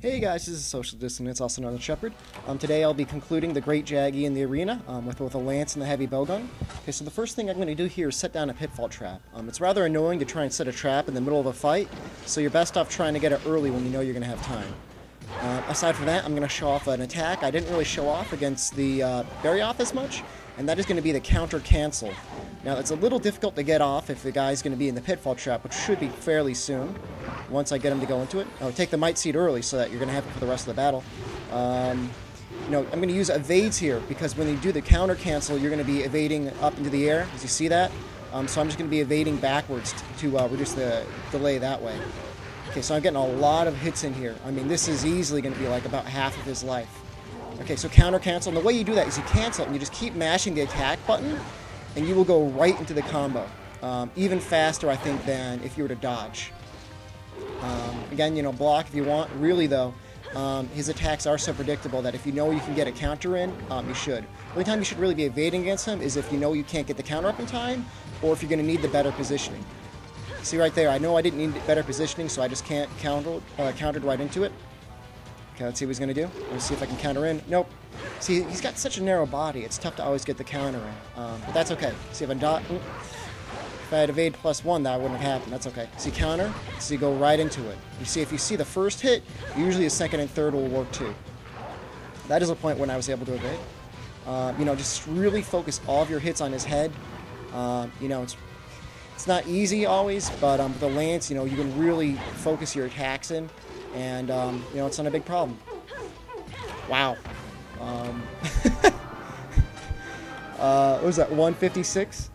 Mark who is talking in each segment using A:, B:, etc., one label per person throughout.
A: Hey guys, this is Social Dissonance, also known as Shepard. Today I'll be concluding the Great Jaggi in the arena with both a lance and the heavy bowgun. Okay, so the first thing I'm going to do here is set down a Pitfall Trap. It's rather annoying to try and set a trap in the middle of a fight, so you're best off trying to get it early when you know you're going to have time. Aside from that, I'm going to show off an attack I didn't really show off against the Barioth as much, and that is going to be the counter cancel. Now, it's a little difficult to get off if the guy's going to be in the Pitfall Trap, which should be fairly soon, once I get him to go into it. Oh, take the Might Seed early so that you're going to have it for the rest of the battle. I'm going to use evades here, because when you do the counter cancel, you're going to be evading up into the air, as you see that. So I'm just going to be evading backwards to reduce the delay that way. Okay, so I'm getting a lot of hits in here. I mean, this is easily going to be like about half of his life. Okay, so counter cancel, and the way you do that is you cancel it, and you just keep mashing the attack button, and you will go right into the combo. Even faster, I think, than if you were to dodge. Again, block if you want. Really, though, his attacks are so predictable that if you know you can get a counter in, you should. The only time you should really be evading against him is if you know you can't get the counter up in time, or if you're going to need the better positioning. See right there, I know I didn't need better positioning, so I just can't countered right into it. Okay, let's see what he's going to do. Let's see if I can counter in. Nope. See, he's got such a narrow body, it's tough to always get the counter in. But that's okay. See if I dot. If I had evade +1, that wouldn't have happened. That's okay. See counter, so you go right into it. You see, if you see the first hit, usually the second and third will work too. That is a point when I was able to evade. Just really focus all of your hits on his head. It's not easy always, but with the lance, you can really focus your attacks in, and it's not a big problem. Wow. What was that, 156?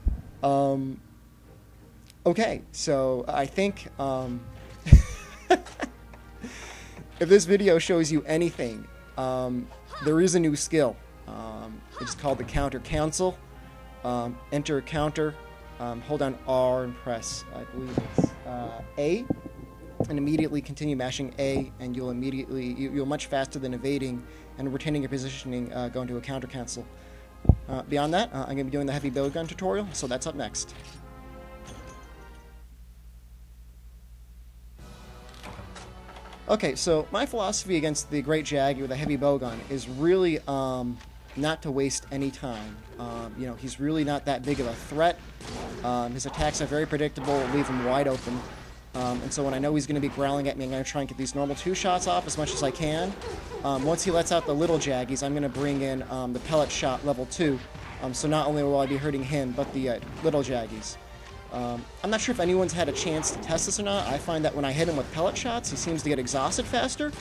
A: Okay, so I think if this video shows you anything, there is a new skill. It's called the counter cancel. Enter counter, hold down R and press, I believe it's A, and immediately continue mashing A, and you'll much faster than evading and retaining your positioning go into a counter cancel. Beyond that, I'm going to be doing the heavy bowgun tutorial, so that's up next. Okay, so my philosophy against the Great Jaggi with a heavy bowgun is really not to waste any time. He's really not that big of a threat. His attacks are very predictable, leave him wide open. And so when I know he's going to be growling at me, I'm going to try and get these normal 2 shots off as much as I can. Once he lets out the little Jaggis, I'm going to bring in the pellet shot level 2. So not only will I be hurting him, but the little Jaggis. I'm not sure if anyone's had a chance to test this or not. I find that when I hit him with pellet shots, he seems to get exhausted faster.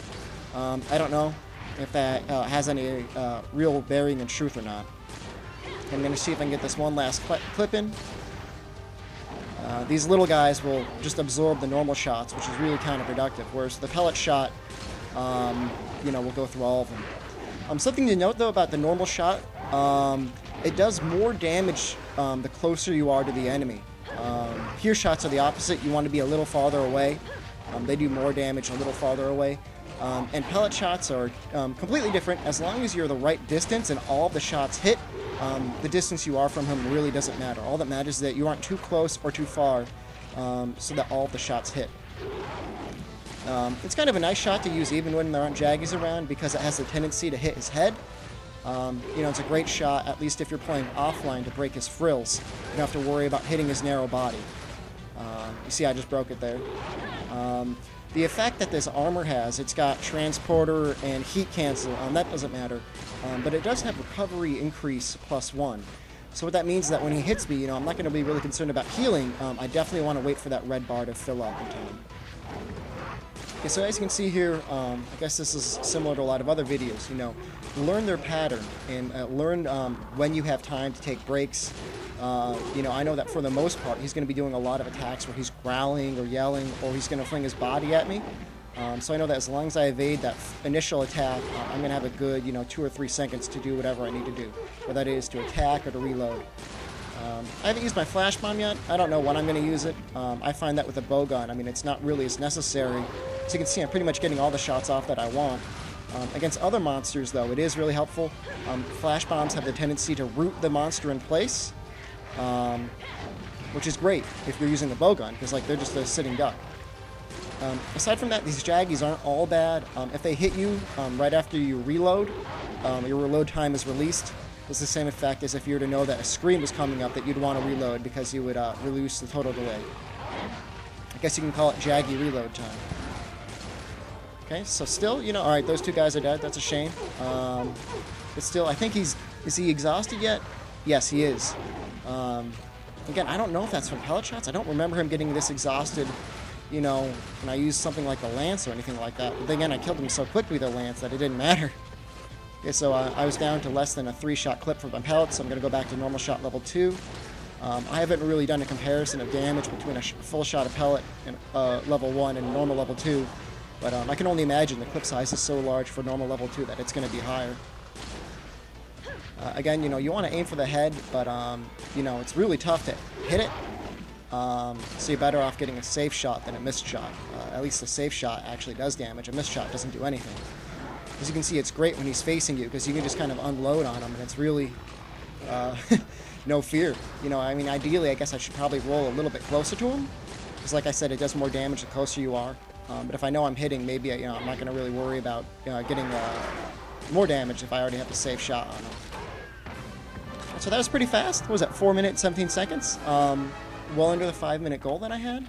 A: I don't know if that has any real bearing in truth or not. I'm going to see if I can get this one last clip in. These little guys will just absorb the normal shots, which is really counterproductive, whereas the pellet shot, will go through all of them. Something to note, though, about the normal shot, it does more damage the closer you are to the enemy. Here shots are the opposite. You want to be a little farther away. They do more damage a little farther away. And pellet shots are completely different. As long as you're the right distance and all of the shots hit, the distance you are from him really doesn't matter. All that matters is that you aren't too close or too far, so that all of the shots hit. It's kind of a nice shot to use even when there aren't Jaggis around, because it has the tendency to hit his head. It's a great shot, at least if you're playing offline, to break his frills. You don't have to worry about hitting his narrow body. You see, I just broke it there. The effect that this armor has, it's got transporter and heat cancel, that doesn't matter. But it does have recovery increase +1. So what that means is that when he hits me, I'm not going to be really concerned about healing. I definitely want to wait for that red bar to fill up in time. Okay, so as you can see here, I guess this is similar to a lot of other videos, learn their pattern and learn when you have time to take breaks. I know that for the most part, he's going to be doing a lot of attacks where he's growling or yelling, or he's going to fling his body at me. So I know that as long as I evade that initial attack, I'm going to have a good, 2 or 3 seconds to do whatever I need to do, whether that is to attack or to reload. I haven't used my flash bomb yet. I don't know when I'm going to use it. I find that with a bowgun, it's not really as necessary. So you can see I'm pretty much getting all the shots off that I want. Against other monsters, though, it is really helpful. Flash bombs have the tendency to root the monster in place, which is great if you're using the bowgun, because they're just a sitting duck. Aside from that, these Jaggies aren't all bad. If they hit you right after you reload, your reload time is released. It's the same effect as if you were to know that a screen was coming up that you'd want to reload because you would reduce the total delay. I guess you can call it Jaggi reload time. Okay, so still, you know, alright, those two guys are dead. That's a shame. But still, I think is he exhausted yet? Yes, he is. Again, I don't know if that's from pellet shots. I don't remember him getting this exhausted, you know, when I used something like the Lance or anything like that. But then again, I killed him so quickly with the Lance that it didn't matter. Okay, so I was down to less than a 3-shot clip for my pellets, so I'm going to go back to normal shot level 2. I haven't really done a comparison of damage between a full shot of pellet and level 1 and normal level 2, but I can only imagine the clip size is so large for normal level 2 that it's going to be higher. Again, you know, you want to aim for the head, but, you know, it's really tough to hit it, so you're better off getting a safe shot than a missed shot. At least the safe shot actually does damage. A missed shot doesn't do anything. As you can see, it's great when he's facing you because you can just kind of unload on him, and it's really no fear. You know, I mean, ideally, I guess I should probably roll a little bit closer to him because, like I said, it does more damage the closer you are. But if I know I'm hitting, maybe you know, I'm not going to really worry about getting more damage if I already have the safe shot on him. So that was pretty fast. What was that, 4 minutes, 17 seconds? Well under the 5-minute goal that I had.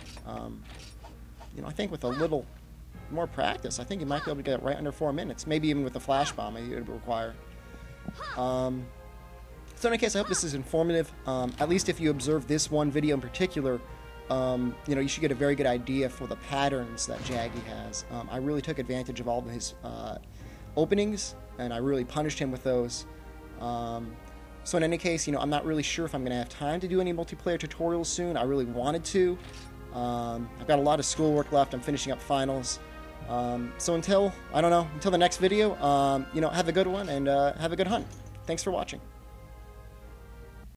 A: You know, I think with a little more practice, I think you might be able to get it right under 4 minutes. Maybe even with the flash bomb, it would require. So in any case, I hope this is informative. At least if you observe this one video in particular, you know, you should get a very good idea for the patterns that Jaggi has. I really took advantage of all of his openings, and I really punished him with those. So in any case, you know, I'm not really sure if I'm going to have time to do any multiplayer tutorials soon. I really wanted to. I've got a lot of schoolwork left. I'm finishing up finals. So until the next video, you know, have a good one and have a good hunt. Thanks for watching.